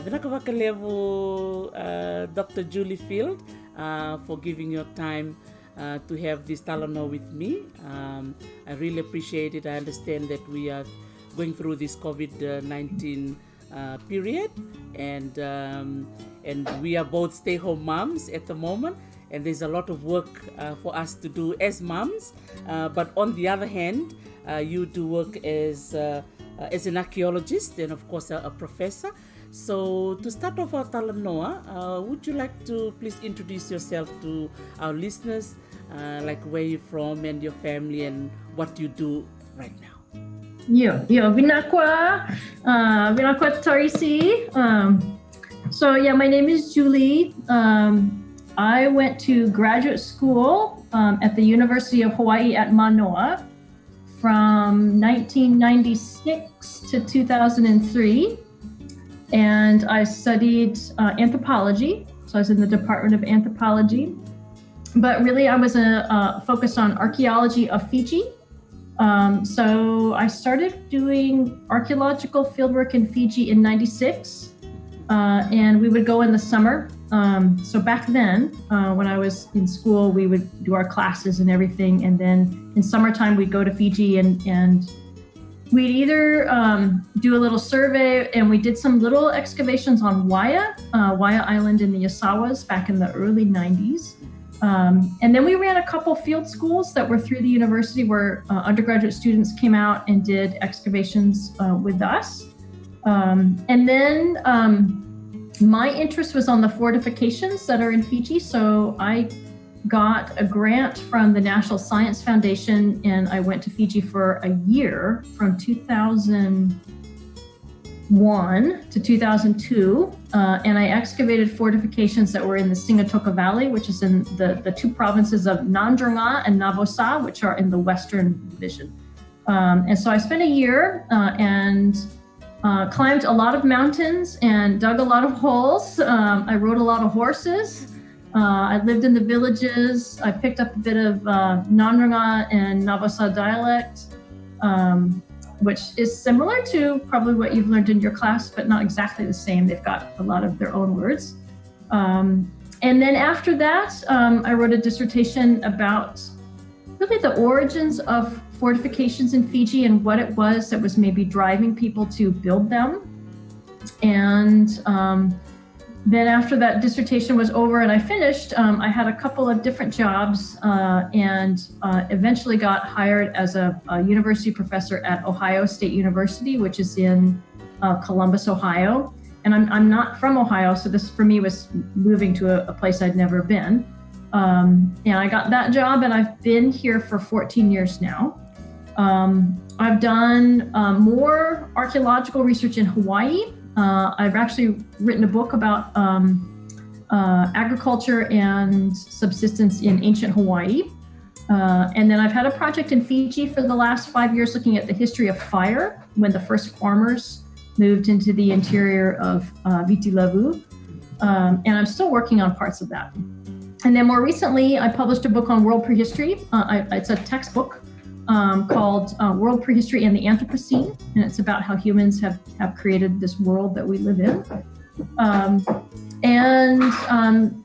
Vinakwa Dr. Julie Field, for giving your time to have this Talanoa with me. I really appreciate it. I understand that we are going through this COVID-19 period, and we are both stay-home moms at the moment, and there's a lot of work for us to do as moms. But on the other hand, you do work as an archaeologist and of course a professor. So to start off our Talanoa, would you like to please introduce yourself to our listeners, like where you're from and your family and what you do right now? Vinakwa Tarisi. So my name is Julie. I went to graduate school at the University of Hawaii at Manoa from 1996 to 2003. And I studied anthropology. So I was in the Department of Anthropology. But really I was focused on archaeology of Fiji. So I started doing archaeological fieldwork in Fiji in 96. And we would go in the summer. So back then, when I was in school, we would do our classes and everything. And then in summertime, we'd go to Fiji and we'd either do a little survey, and we did some little excavations on Waia Island in the Yasawas back in the early 90s. And then we ran a couple field schools that were through the university where undergraduate students came out and did excavations with us. And then my interest was on the fortifications that are in Fiji. So I got a grant from the National Science Foundation, and I went to Fiji for a year from 2001 to 2002. And I excavated fortifications that were in the Singatoka Valley, which is in the two provinces of Nadroga and Navosa, which are in the Western Division. And so I spent a year and climbed a lot of mountains and dug a lot of holes. I rode a lot of horses. I lived in the villages. I picked up a bit of Nadroga and Navosa dialect, which is similar to probably what you've learned in your class, but not exactly the same. They've got a lot of their own words. And then after that, I wrote a dissertation about really the origins of fortifications in Fiji and what it was that was maybe driving people to build them. And then after that dissertation was over and I finished, I had a couple of different jobs and eventually got hired as a university professor at Ohio State University, which is in Columbus, Ohio. And I'm not from Ohio, so this for me was moving to a place I'd never been. And I got that job and I've been here for 14 years now. I've done more archaeological research in Hawaii. I've actually written a book about agriculture and subsistence in ancient Hawaii. And then I've had a project in Fiji for the last 5 years looking at the history of fire when the first farmers moved into the interior of Veitalanoa. And I'm still working on parts of that. And then more recently, I published a book on world prehistory. It's a textbook called World Prehistory and the Anthropocene. And it's about how humans have created this world that we live in.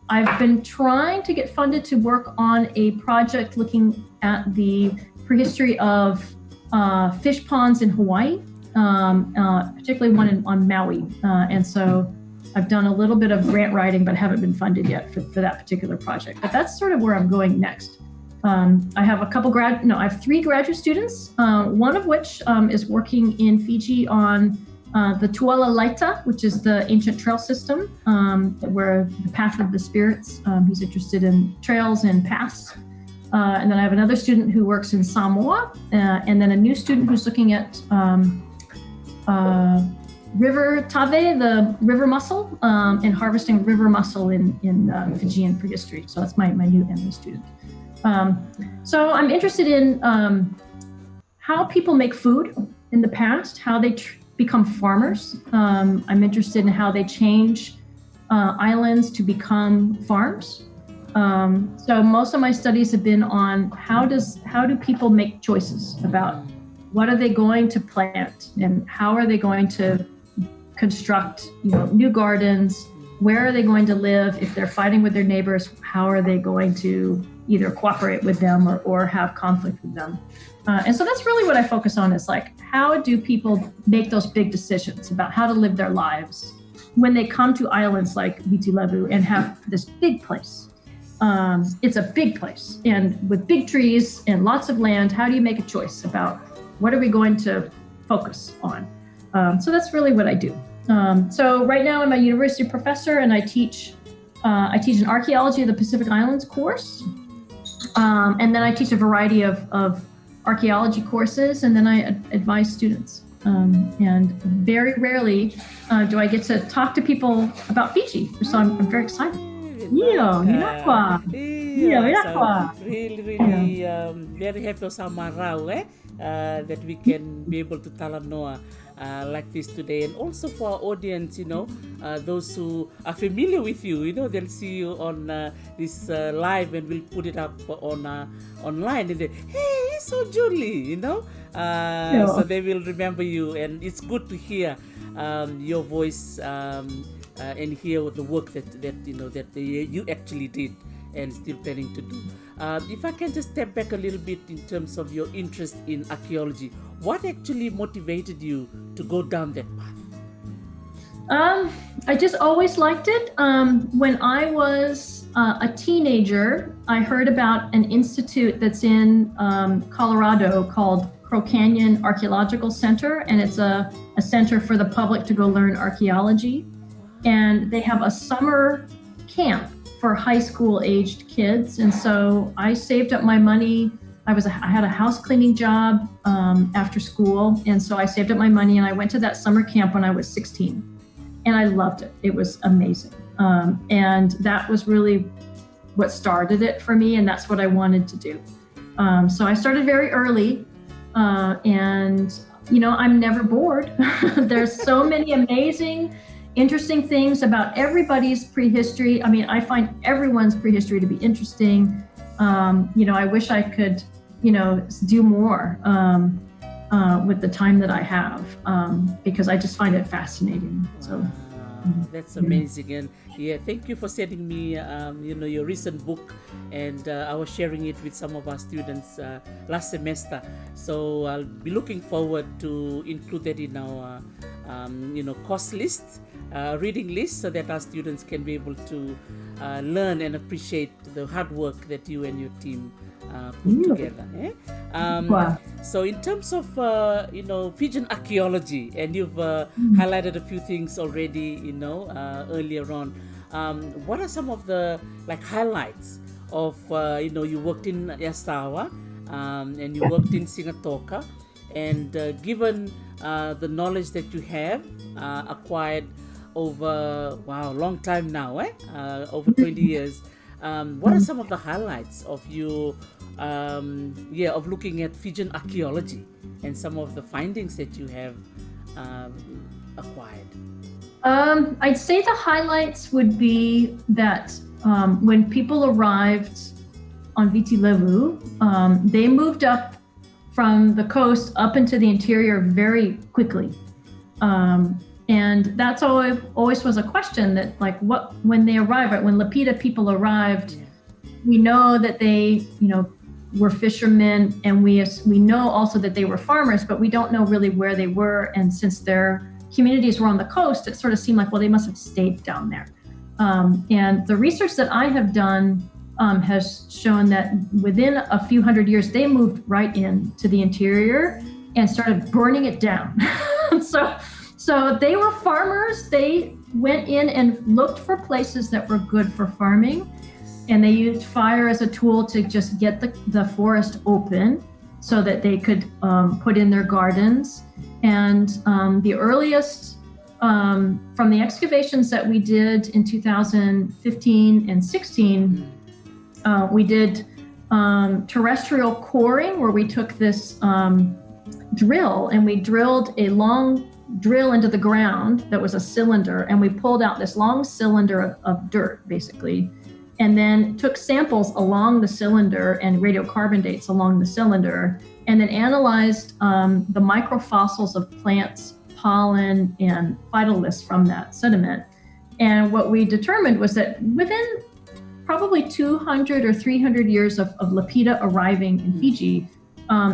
I've been trying to get funded to work on a project looking at the prehistory of fish ponds in Hawaii, particularly one on Maui. And so I've done a little bit of grant writing, but haven't been funded yet for that particular project. But that's sort of where I'm going next. I have I have 3 graduate students, one of which is working in Fiji on the Tuala Laita, which is the ancient trail system, where the path of the spirits. He's interested in trails and paths. And then I have another student who works in Samoa, and then a new student who's looking at river tave, the river mussel, and harvesting river mussel in Fijian prehistory. So that's my new MA student. So I'm interested in how people make food in the past, how they become farmers. I'm interested in how they change islands to become farms. So most of my studies have been on how do people make choices about what are they going to plant and how are they going to construct, new gardens. Where are they going to live? If they're fighting with their neighbors, how are they going to either cooperate with them or have conflict with them? And so that's really what I focus on, is like, how do people make those big decisions about how to live their lives when they come to islands like Viti Levu and have this big place? It's a big place, and with big trees and lots of land, how do you make a choice about what are we going to focus on? So that's really what I do. So right now I'm a university professor, and I teach an archaeology of the Pacific Islands course. And then I teach a variety of archaeology courses, and then I advise students. And very rarely do I get to talk to people about Fiji, so I'm very excited. Vinakwa. Vinakwa. So really, very happy sama rau, that we can be able to talanoa like this today. And also for our audience, those who are familiar with you, they'll see you on this live, and we'll put it up on online, and they, hey, it's so Julie, so they will remember you, and it's good to hear your voice and hear the work that you actually did and still planning to do. If I can just step back a little bit in terms of your interest in archaeology, what actually motivated you to go down that path? I just always liked it. When I was a teenager, I heard about an institute that's in Colorado called Crow Canyon Archaeological Center, and it's a center for the public to go learn archaeology. And they have a summer camp for high school aged kids. And so I saved up my money. I had a house cleaning job after school. And so I saved up my money, and I went to that summer camp when I was 16. And I loved it. It was amazing. And that was really what started it for me. And that's what I wanted to do. So I started very early. And, I'm never bored. There's so many amazing, interesting things about everybody's prehistory. I mean, I find everyone's prehistory to be interesting. I wish I could, do more with the time that I have, because I just find it fascinating. So that's amazing. And thank you for sending me, your recent book, and I was sharing it with some of our students last semester. So I'll be looking forward to include that in our, course list. Reading list, so that our students can be able to learn and appreciate the hard work that you and your team put together. Wow. So in terms of Fijian archaeology, and you've highlighted a few things already earlier on, what are some of the highlights of you worked in Yasawa, and you worked in Singatoka, and given the knowledge that you have acquired over long time now, over 20 years, what are some of the highlights of you of looking at Fijian archaeology and some of the findings that you have acquired? I'd say the highlights would be that when people arrived on Viti Levu, they moved up from the coast up into the interior very quickly. And that's always was a question that, when they arrived, right, when Lapita people arrived, we know that they, were fishermen, and we know also that they were farmers, but we don't know really where they were. And since their communities were on the coast, it sort of seemed like, well, they must have stayed down there. And the research that I have done has shown that within a few hundred years, they moved right into the interior and started burning it down. So they were farmers. They went in and looked for places that were good for farming, and they used fire as a tool to just get the forest open so that they could put in their gardens. And the earliest, from the excavations that we did in 2015 and 16, we did terrestrial coring, where we took this drill and we drilled a long drill into the ground that was a cylinder, and we pulled out this long cylinder of dirt, basically, and then took samples along the cylinder and radiocarbon dates along the cylinder, and then analyzed the microfossils of plants, pollen and phytoliths from that sediment. And what we determined was that within probably 200 or 300 years of Lapita arriving in Fiji,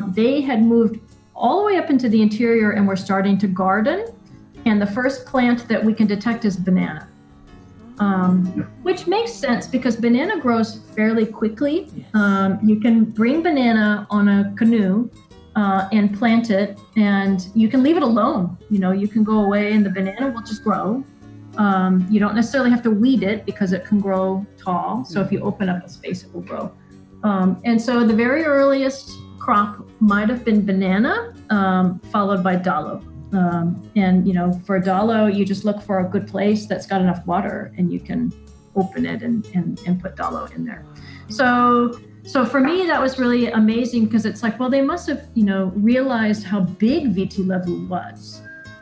they had moved all the way up into the interior and were starting to garden. And the first plant that we can detect is banana, which makes sense because banana grows fairly quickly. You can bring banana on a canoe and plant it, and you can leave it alone. You can go away and the banana will just grow. You don't necessarily have to weed it because it can grow tall. So if you open up a space, it will grow. And so the very earliest crop might have been banana, followed by dalo. And for dalo, you just look for a good place that's got enough water, and you can open it and put dalo in there. So for me, that was really amazing because it's like, well, they must have realized how big Veitalanoa was.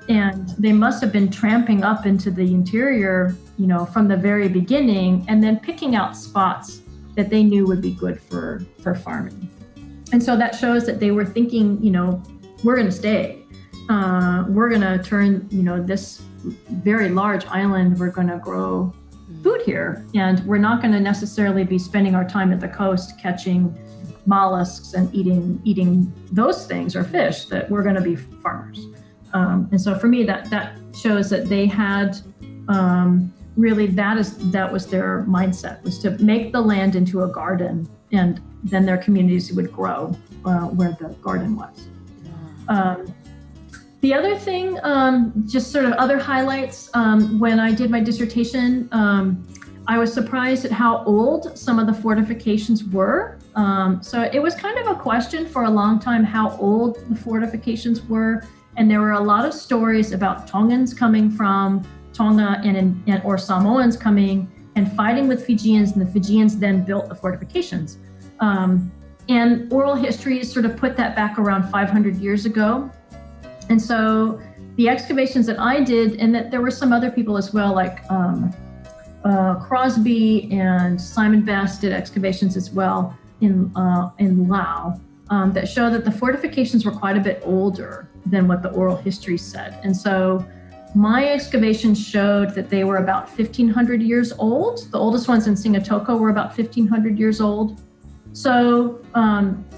And they must have been tramping up into the interior, from the very beginning, and then picking out spots that they knew would be good for farming. And so that shows that they were thinking, we're going to stay. We're going to turn, this very large island, we're going to grow food here. And we're not going to necessarily be spending our time at the coast catching mollusks and eating those things or fish, that we're going to be farmers. And so for me, that shows that they had really that was their mindset, was to make the land into a garden, and then their communities would grow where the garden was. The other thing, just sort of other highlights, when I did my dissertation, I was surprised at how old some of the fortifications were. So it was kind of a question for a long time how old the fortifications were. And there were a lot of stories about Tongans coming from Tonga or Samoans coming and fighting with Fijians, and the Fijians then built the fortifications. And oral histories sort of put that back around 500 years ago. And so the excavations that I did, and that there were some other people as well, like Crosby and Simon Best did excavations as well in Laos, that show that the fortifications were quite a bit older than what the oral history said. And so my excavation showed that they were about 1,500 years old. The oldest ones in Singatoka were about 1,500 years old. So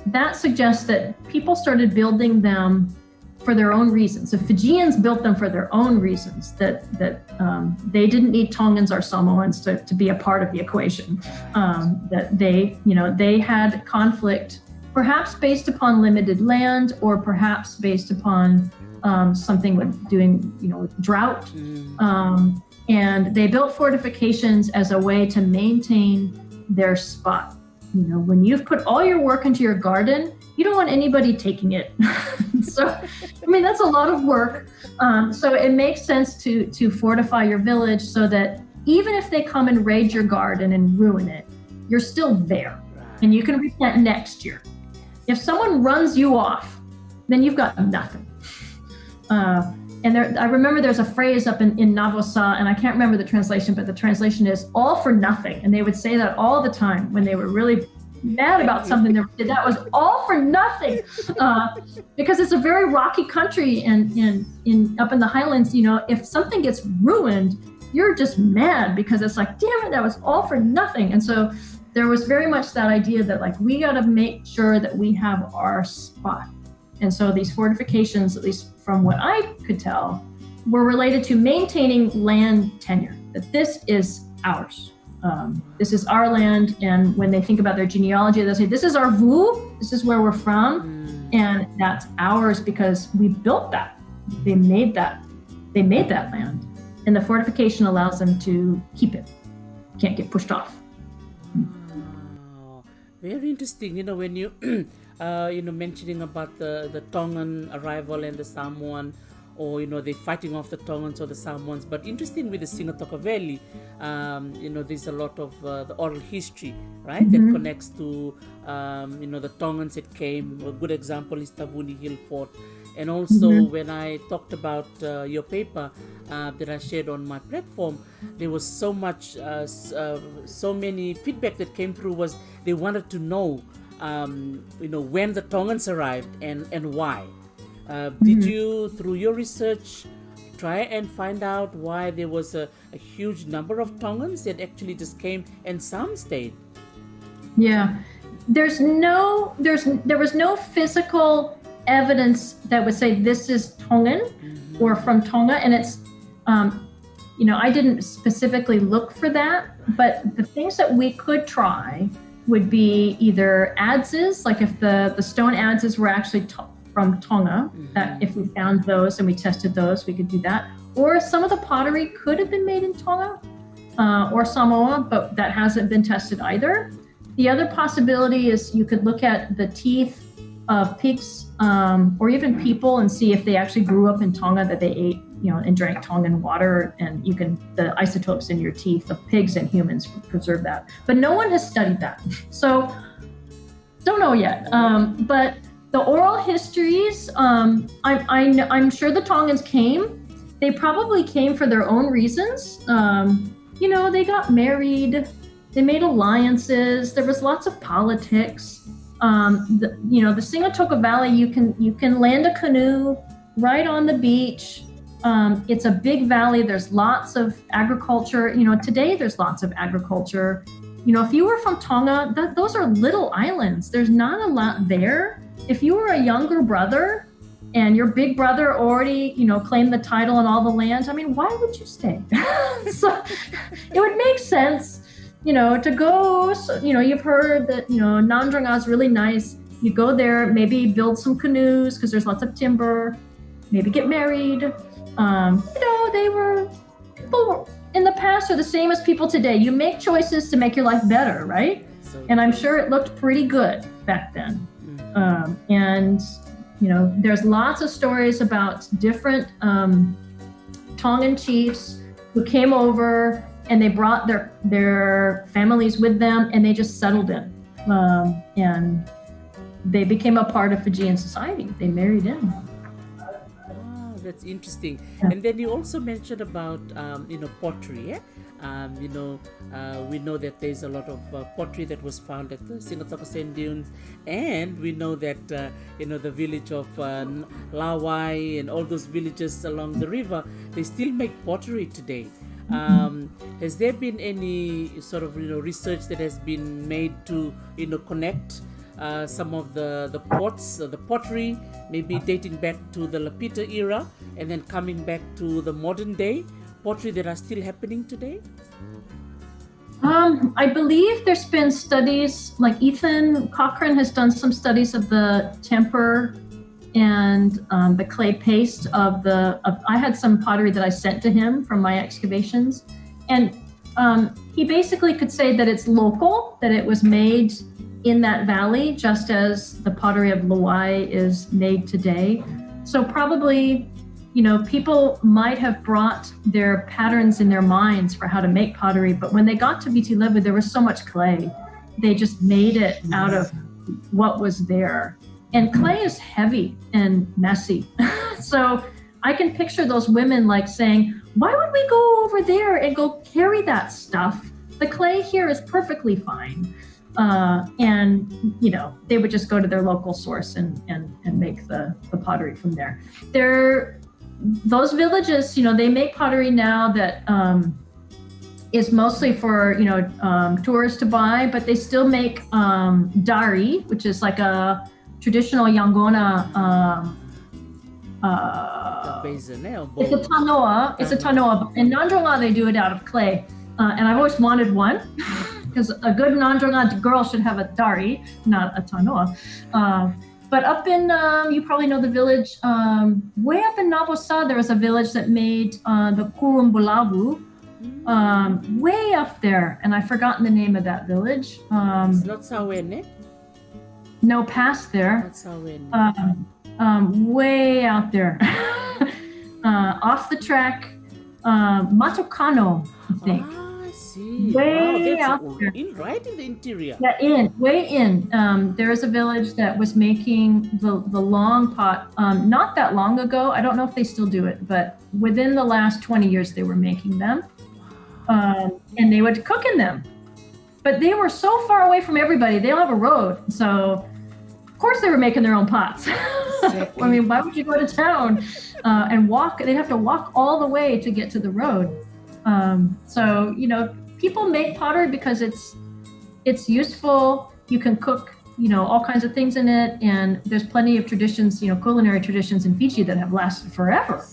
that suggests that people started building them for their own reasons. The Fijians built them for their own reasons, that they didn't need Tongans or Samoans to be a part of the equation. That they had conflict, perhaps based upon limited land, or perhaps based upon something with with drought. And they built fortifications as a way to maintain their spot. When you've put all your work into your garden, you don't want anybody taking it. So, that's a lot of work. So it makes sense to fortify your village so that even if they come and raid your garden and ruin it, you're still there, and you can replant next year. If someone runs you off, then you've got nothing. And I remember there's a phrase up in Navosa, and I can't remember the translation, but the translation is all for nothing. And they would say that all the time when they were really mad about something. That was all for nothing, because it's a very rocky country, and up in the highlands, if something gets ruined, you're just mad because it's like, damn it, that was all for nothing. And so there was very much that idea that we got to make sure that we have our spot. And so these fortifications, at least from what I could tell, were related to maintaining land tenure, that this is ours. This is our land. And when they think about their genealogy, they'll say, this is our vu, this is where we're from. And that's ours because we built that. They made that land. And the fortification allows them to keep it. Can't get pushed off. Wow. Very interesting. When you mentioning about the Tongan arrival and the Samoan, or they're fighting off the Tongans or the Samoans. But interesting with the Singatoka Valley, there's a lot of the oral history, right, that connects to the Tongans that came. A good example is Tabuni Hill Fort. And also when I talked about your paper that I shared on my platform, there was so many feedback that came through. Was they wanted to know when the Tongans arrived and why. Did you, through your research, try and find out why there was a huge number of Tongans that actually just came and some stayed? Yeah, there was no physical evidence that would say this is Tongan or from Tonga, and it's I didn't specifically look for that, but the things that we could try would be either adzes, like if the stone adzes were actually from Tonga, that if we found those and we tested those, we could do that. Or some of the pottery could have been made in Tonga or Samoa, but that hasn't been tested either. The other possibility is you could look at the teeth of pigs or even people and see if they actually grew up in Tonga, that they ate, and drank Tongan water, and the isotopes in your teeth of pigs and humans preserve that. But no one has studied that. So don't know yet. But the oral histories, I'm sure the Tongans came. They probably came for their own reasons. They got married, they made alliances, there was lots of politics. The Singatoka Valley, you can land a canoe right on the beach. It's a big valley. There's lots of agriculture. Today there's lots of agriculture. If you were from Tonga, those are little islands. There's not a lot there. If you were a younger brother and your big brother already, claimed the title and all the land, why would you stay? So it would make sense, to go. So, you've heard that, Nadroga is really nice. You go there, maybe build some canoes because there's lots of timber, maybe get married. People in the past are the same as people today. You make choices to make your life better, right? And I'm sure it looked pretty good back then. There's lots of stories about different Tongan chiefs who came over and they brought their families with them and they just settled in. And they became a part of Fijian society. They married in. That's interesting. And then you also mentioned about pottery. We know that there's a lot of pottery that was found at the Sinatoka Sand Dunes, and we know that the village of Lawai and all those villages along the river, they still make pottery today. Has there been any sort of research that has been made to connect some of the pots, the pottery, maybe dating back to the Lapita era and then coming back to the modern day pottery that are still happening today? I believe there's been studies, like Ethan Cochran has done some studies of the temper and the clay paste I had some pottery that I sent to him from my excavations. And he basically could say that it's local, that it was made in that valley, just as the pottery of Lawai is made today. So probably, people might have brought their patterns in their minds for how to make pottery, but when they got to Viti Levu, there was so much clay. They just made it out of what was there. And clay is heavy and messy. So I can picture those women like saying, why would we go over there and go carry that stuff? The clay here is perfectly fine. And they would just go to their local source and make the pottery from there. Those villages, they make pottery now that is mostly for tourists to buy, but they still make dari, which is like a traditional Yangona. It's a tanoa. It's a tanoa. In Nadroga, they do it out of clay, and I've always wanted one. Because a good Nadroga girl should have a dari, not a tanoa. But up in, you probably know the village, way up in Navosa, there was a village that made the kurumbulavu, way up there. And I've forgotten the name of that village. It's not Sawene? No, past there. Not Sawene. Way out there. Off the track, Matokano, I think. Way out there. Right in the interior. Yeah, way in. There is a village that was making the long pot not that long ago. I don't know if they still do it, but within the last 20 years they were making them. And they would cook in them. But they were so far away from everybody. They don't have a road. So course they were making their own pots. Exactly. I mean, why would you go to town and walk? They'd have to walk all the way to get to the road. So, people make pottery because it's useful. You can cook, all kinds of things in it. And there's plenty of traditions, culinary traditions in Fiji that have lasted forever.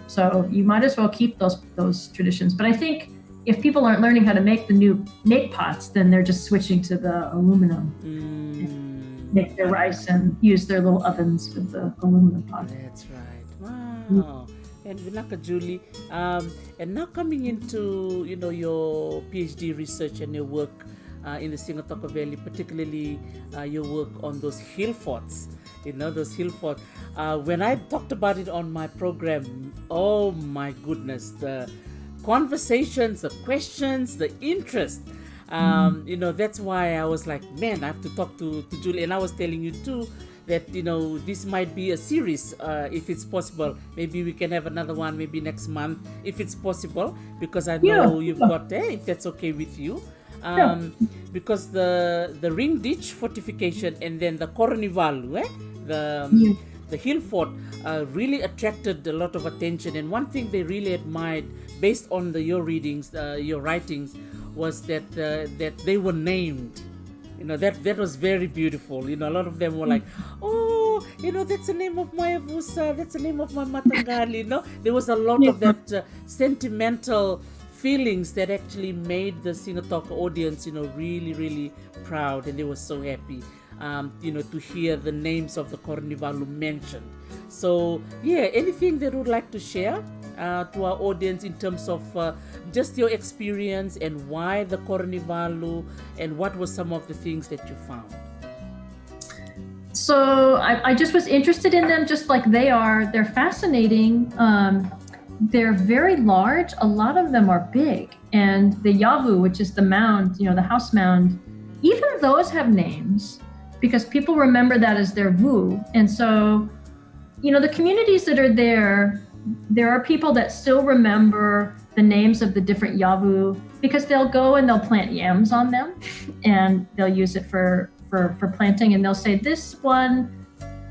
So you might as well keep those traditions. But I think if people aren't learning how to make pots, then they're just switching to the aluminum. Make their rice and use their little ovens with the aluminum pot. That's right. Wow. And Vinaka, Julie, and now coming into your PhD research and your work in the Singatoka Valley, particularly your work on those hill forts. Those hill forts. When I talked about it on my program, oh my goodness, the conversations, the questions, the interest. That's why I was like, man, I have to talk to Julie. And I was telling you too that, this might be a series if it's possible. Maybe we can have another one maybe next month if it's possible, because I know you've got if that's okay with you. Because the ring ditch fortification and then the Koronivalu, the hill fort really attracted a lot of attention. And one thing they really admired based on your readings, your writings, was that they were named. That was very beautiful. A lot of them were like, oh, that's the name of my avusa, that's the name of my matangali. There was a lot of that sentimental feelings that actually made the Singatoka audience, really, really proud, and they were so happy, to hear the names of the Koronivalu mentioned. So, anything that you would like to share to our audience in terms of just your experience and why the Koronivalu, and what were some of the things that you found? So I just was interested in them just like they are. They're fascinating. They're very large. A lot of them are big. And the yavu, which is the mound, the house mound, even those have names because people remember that as their vu. And so, the communities that are there are people that still remember the names of the different yavu because they'll go and they'll plant yams on them and they'll use it for planting. And they'll say, this one,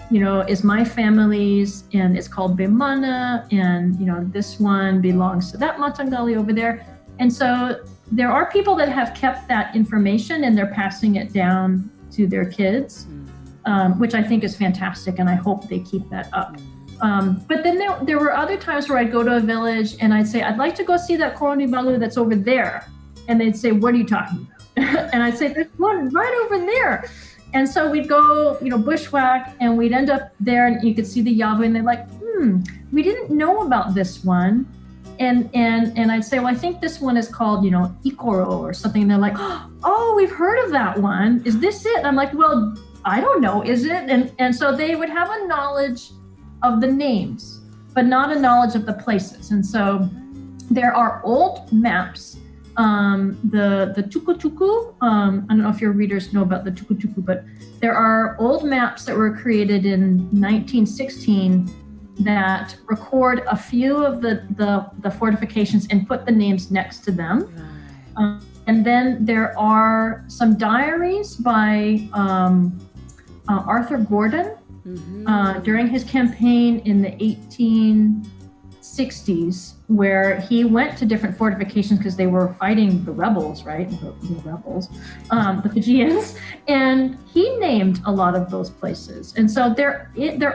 is my family's, and it's called Bimana, and, this one belongs to that matangali over there. And so there are people that have kept that information and they're passing it down to their kids, which I think is fantastic, and I hope they keep that up. But then there were other times where I'd go to a village and I'd say, I'd like to go see that Koronivalu that's over there. And they'd say, what are you talking about? And I'd say, there's one right over there. And so we'd go, bushwhack, and we'd end up there, and you could see the yavu, and they're like, we didn't know about this one. And I'd say, well, I think this one is called, Ikoro or something. And they're like, oh, we've heard of that one. Is this it? And I'm like, well, I don't know. Is it? And so they would have a knowledge of the names, but not a knowledge of the places. And so there are old maps. The tuku-tuku, I don't know if your readers know about the tuku-tuku, but there are old maps that were created in 1916 that record a few of the fortifications and put the names next to them. And then there are some diaries by Arthur Gordon during his campaign in the 1860s, where he went to different fortifications because they were fighting the rebels, right? The rebels, the Fijians, and he named a lot of those places. And so there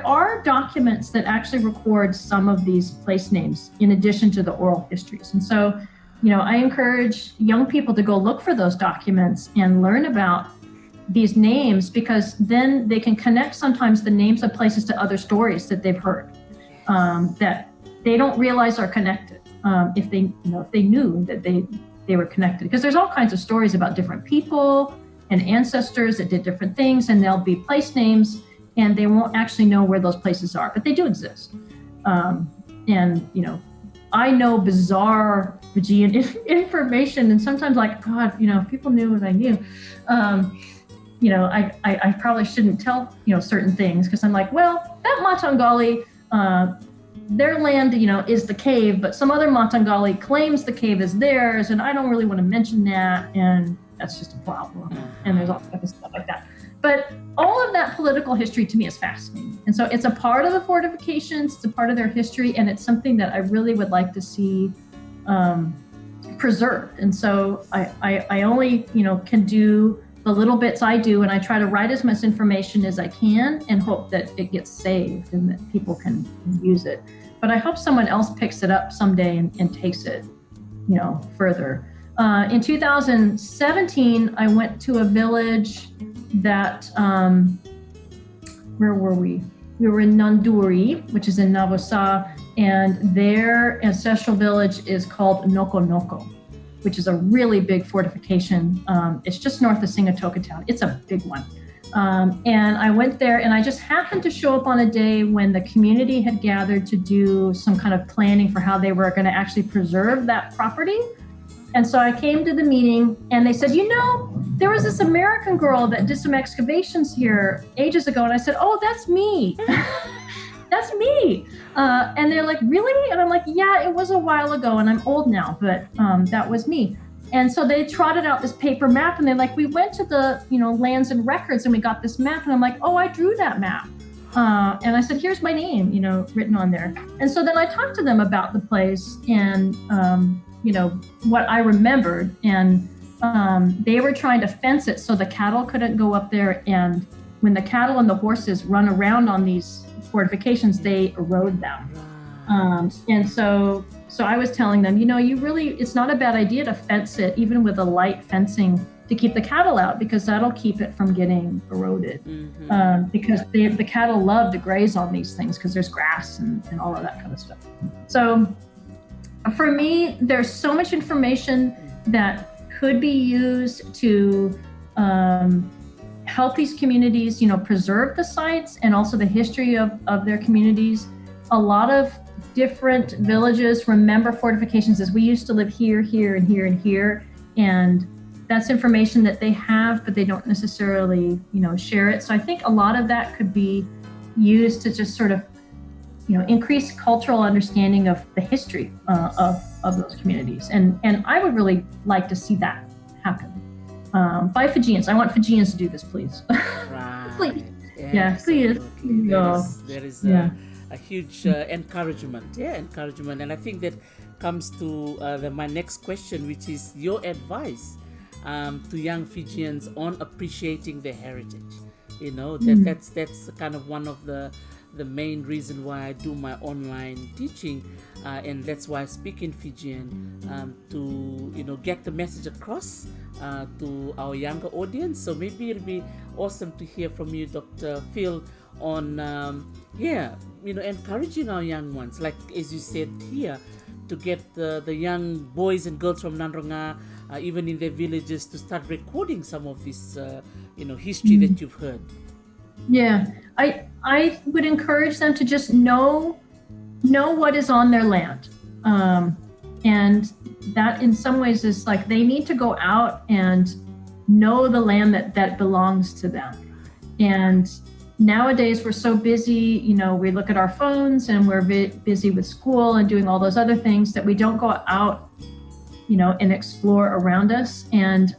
are documents that actually record some of these place names in addition to the oral histories. And so, I encourage young people to go look for those documents and learn about these names, because then they can connect sometimes the names of places to other stories that they've heard that they don't realize are connected, if they knew that they were connected. Because there's all kinds of stories about different people and ancestors that did different things, and there'll be place names, and they won't actually know where those places are, but they do exist. And I know bizarre Fijian information, and sometimes like, God, if people knew what I knew, I probably shouldn't tell certain things, because I'm like, well, that Matangali, their land, is the cave, but some other Matangali claims the cave is theirs, and I don't really want to mention that, and that's just a problem. And there's all kinds of stuff like that. But all of that political history to me is fascinating. And so it's a part of the fortifications, it's a part of their history, and it's something that I really would like to see preserved. And so I only, can do the little bits I do, and I try to write as much information as I can and hope that it gets saved and that people can use it. But I hope someone else picks it up someday and takes it, further. In 2017, I went to a village that, where were we? We were in Nanduri, which is in Navosa, and their ancestral village is called Noko, which is a really big fortification. It's just north of Singatoka town. It's a big one. And I went there, and I just happened to show up on a day when the community had gathered to do some kind of planning for how they were going to actually preserve that property. And so I came to the meeting, and they said, there was this American girl that did some excavations here ages ago. And I said, oh, that's me. That's me. And they're like, really? And I'm like, yeah, it was a while ago, and I'm old now, but that was me. And so they trotted out this paper map, and they're like, we went to the, lands and records, and we got this map. And I'm like, oh, I drew that map. And I said, here's my name, written on there. And so then I talked to them about the place and, what I remembered. And they were trying to fence it so the cattle couldn't go up there. And when the cattle and the horses run around on these fortifications, they erode them. And so I was telling them, it's not a bad idea to fence it, even with a light fencing, to keep the cattle out, because that'll keep it from getting eroded. Mm-hmm. Because the cattle love to graze on these things because there's grass and all of that kind of stuff. So for me, there's so much information that could be used to help these communities, preserve the sites and also the history of their communities. A lot of different villages remember fortifications as we used to live here, here, and here, and here. And that's information that they have, but they don't necessarily, share it. So I think a lot of that could be used to just sort of, increase cultural understanding of the history of those communities. And I would really like to see that happen. By Fijians. I want Fijians to do this, please. Right. Please. Yeah, please. There is a huge encouragement. And I think that comes to my next question, which is your advice to young Fijians on appreciating their heritage. That's kind of one of the main reason why I do my online teaching, and that's why I speak in Fijian, to get the message across to our younger audience. So maybe it'll be awesome to hear from you, Dr. Phil, on encouraging our young ones, like as you said here, to get the young boys and girls from Nadroga, even in their villages, to start recording some of this history that you've heard. Yeah, I would encourage them to just know what is on their land. And that in some ways is like they need to go out and know the land that belongs to them. And nowadays we're so busy, we look at our phones and we're busy with school and doing all those other things that we don't go out, and explore around us. And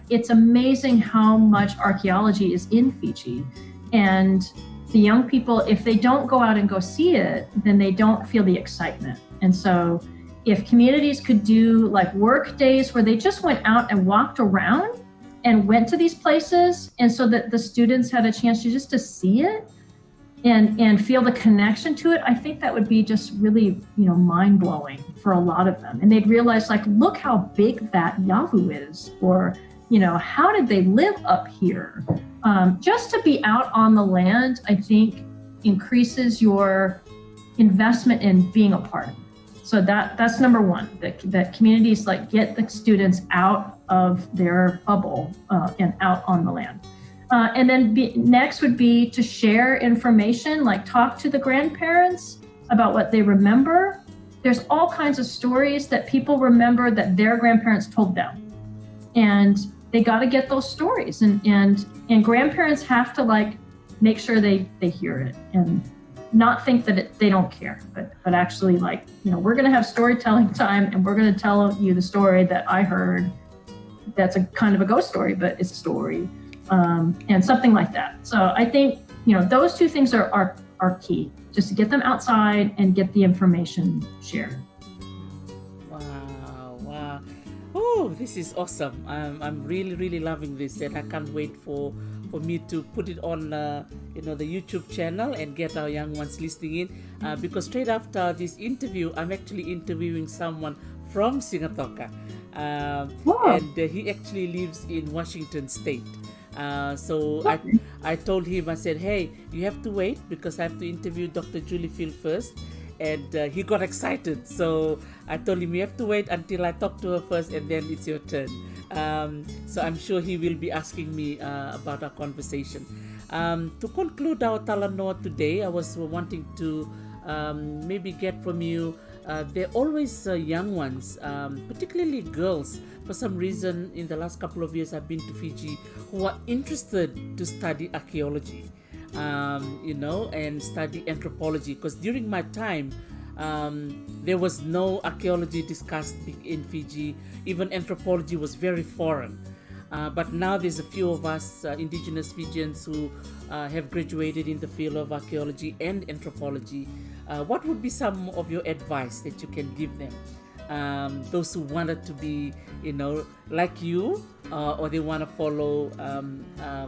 it's amazing how much archaeology is in Fiji. And the young people, if they don't go out and go see it, then they don't feel the excitement. And so if communities could do like work days where they just went out and walked around and went to these places, and so that the students had a chance to see it and feel the connection to it, I think that would be just really, mind-blowing for a lot of them. And they'd realize, like, look how big that Yavu is, or, how did they live up here? Just to be out on the land, I think, increases your investment in being a part of it. So that's number one, that communities get the students out of their bubble and out on the land. And then next would be to share information, like talk to the grandparents about what they remember. There's all kinds of stories that people remember that their grandparents told them. And they got to get those stories. And grandparents have to make sure they hear it and not think that they don't care, but actually we're going to have storytelling time and we're going to tell you the story that I heard. That's a kind of a ghost story, but it's a story. and something like that. So I think, those two things are key, just to get them outside and get the information shared. Wow. Oh, this is awesome. I'm really, really loving this, and I can't wait for me to put it on the YouTube channel and get our young ones listening in, because straight after this interview, I'm actually interviewing someone from Singatoka, and he actually lives in Washington State. So I told him, I said, hey, you have to wait because I have to interview Dr. Julie Field first. And he got excited. So I told him, you have to wait until I talk to her first and then it's your turn. So I'm sure he will be asking me about our conversation. To conclude our Talanoa today, I was wanting to maybe get from you, they're always young ones, particularly girls. For some reason, in the last couple of years, I've been to Fiji, who are interested to study archaeology. And study anthropology, because during my time there was no archaeology discussed in Fiji. Even anthropology was very foreign, but now there's a few of us indigenous Fijians who have graduated in the field of archaeology and anthropology. What would be some of your advice that you can give them, those who wanted to be like you, or they want to follow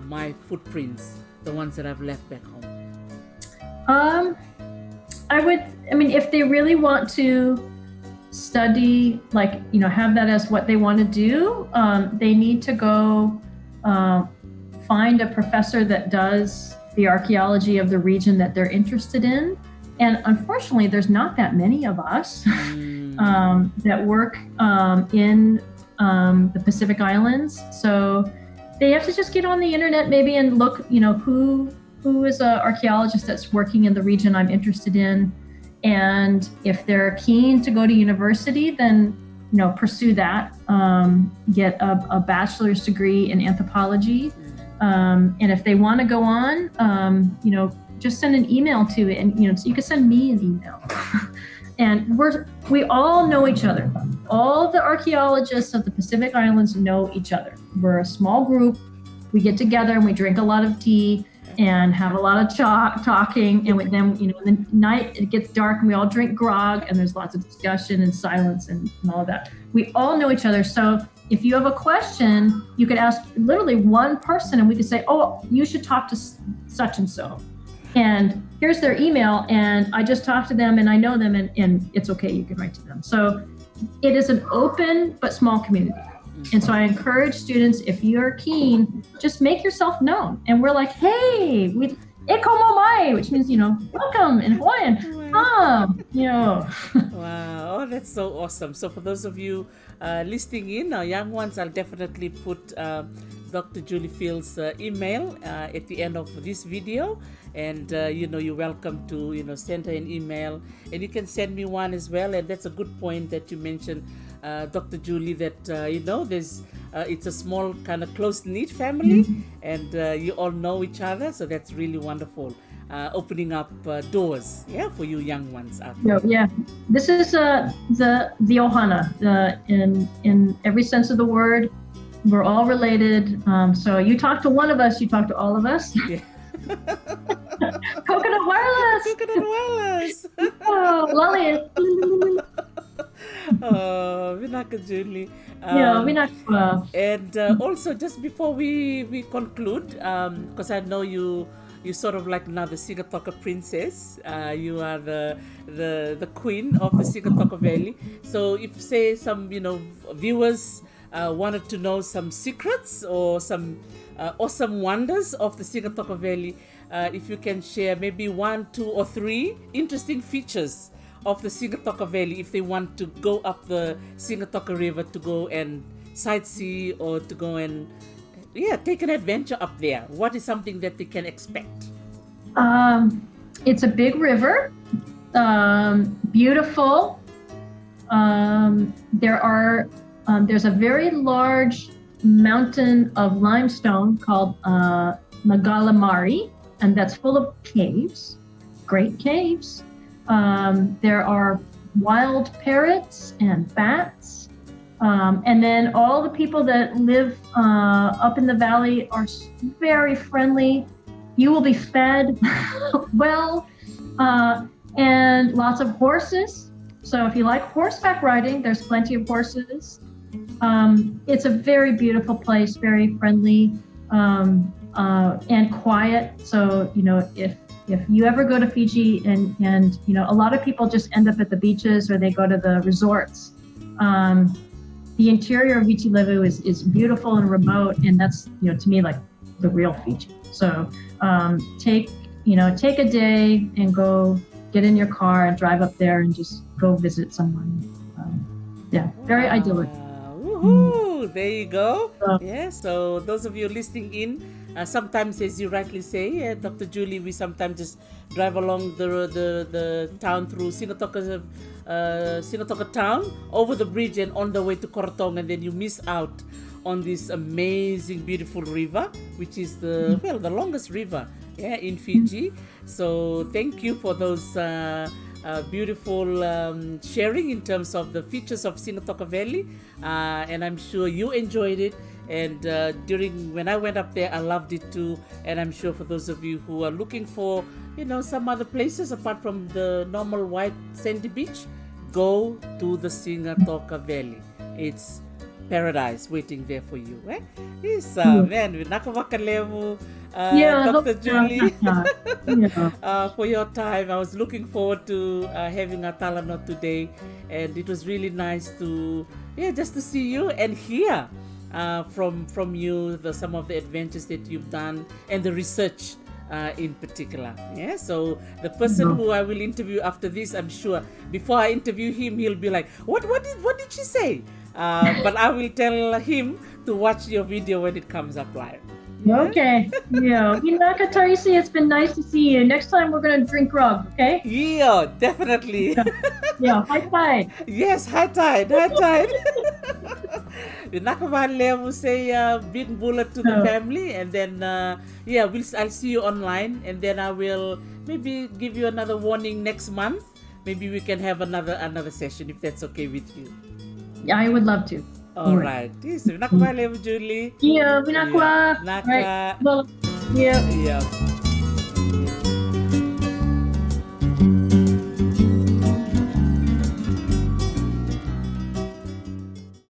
my footprints, the ones that I've left back home? If they really want to study, have that as what they want to do, they need to go find a professor that does the archaeology of the region that they're interested in. And unfortunately, there's not that many of us that work in the Pacific Islands. So they have to just get on the internet maybe and look, who is an archaeologist that's working in the region I'm interested in. And if they're keen to go to university, then, pursue that, get a bachelor's degree in anthropology. And if they want to go on, just send an email to it. And, you can send me an email. And we all know each other. All the archaeologists of the Pacific Islands know each other. We're a small group. We get together and we drink a lot of tea and have a lot of talking. And then, in the night it gets dark and we all drink grog and there's lots of discussion and silence and all of that. We all know each other. So if you have a question, you could ask literally one person and we could say, oh, you should talk to such and so. And here's their email, and I just talked to them and I know them, and it's okay, you can write to them. So it is an open but small community. And so I encourage students, if you're keen, just make yourself known. And we're like, hey, e komo mai, which means, welcome in Hawaiian. Wow, oh, that's so awesome. So for those of you listening in, our young ones, I'll definitely put Dr. Julie Field's email at the end of this video. And, you're welcome to, send her an email. And you can send me one as well. And that's a good point that you mentioned, Dr. Julie, that, there's it's a small kind of close-knit family. And you all know each other. So that's really wonderful. Opening up doors, for you young ones out there. Yeah, this is the ohana. In every sense of the word, we're all related. So you talk to one of us, you talk to all of us. Yeah. Coconut wireless. Oh, Lali. Oh, Vinaka, Julie. Vinakwa. And also, just before we conclude, because I know you sort of like now the Singatoka princess. You are the queen of the Singatoka Valley. So if say some viewers wanted to know some secrets or some awesome wonders of the Singatoka Valley, if you can share maybe 1, 2, or 3 interesting features of the Singatoka Valley if they want to go up the Singatoka River to go and sightsee or to go and take an adventure up there. What is something that they can expect? It's a big river, beautiful. There's a very large mountain of limestone called Magalamari, and that's full of caves, great caves. There are wild parrots and bats And then all the people that live up in the valley are very friendly. You will be fed well, and lots of horses. So if you like horseback riding, there's plenty of horses. It's a very beautiful place, very friendly, and quiet. So, if you ever go to Fiji and a lot of people just end up at the beaches or they go to the resorts. The interior of Viti Levu is beautiful and remote, and that's, to me, like the real Fiji. So take a day and go get in your car and drive up there and just go visit someone. Very idyllic. Woohoo! There you go. So those of you listening in, sometimes, as you rightly say, Dr. Julie, we sometimes just drive along the town through Sinatoka town, over the bridge and on the way to Korotong, and then you miss out on this amazing, beautiful river, which is the longest river in Fiji. So thank you for those beautiful sharing in terms of the features of Sinatoka Valley, and I'm sure you enjoyed it. And when I went up there, I loved it too. And I'm sure for those of you who are looking for, some other places apart from the normal white sandy beach, go to the Sinatoka Valley. It's paradise waiting there for you. Yes, man, Vinakwa, Dr. Julie, for your time. I was looking forward to having a Talanoa today, and it was really nice to just to see you and hear from you some of the adventures that you've done and the research in particular. So the person who I will interview after this, I'm sure before I interview him, he'll be like, what did she say? But I will tell him to watch your video when it comes up live. Okay. Vinaka Tarisi, it's been nice to see you. Next time we're going to drink grog, okay? Yeah, definitely. High tide. Yes, high tide. Vinakwa will say big bula to the family, and then I'll see you online, and then I will maybe give you another warning next month. Maybe we can have another session if that's okay with you. Yeah, I would love to. All right. Yes, Vinakwa, Julie. Vinakwa. Vinakwa. Right. Well, Yeah.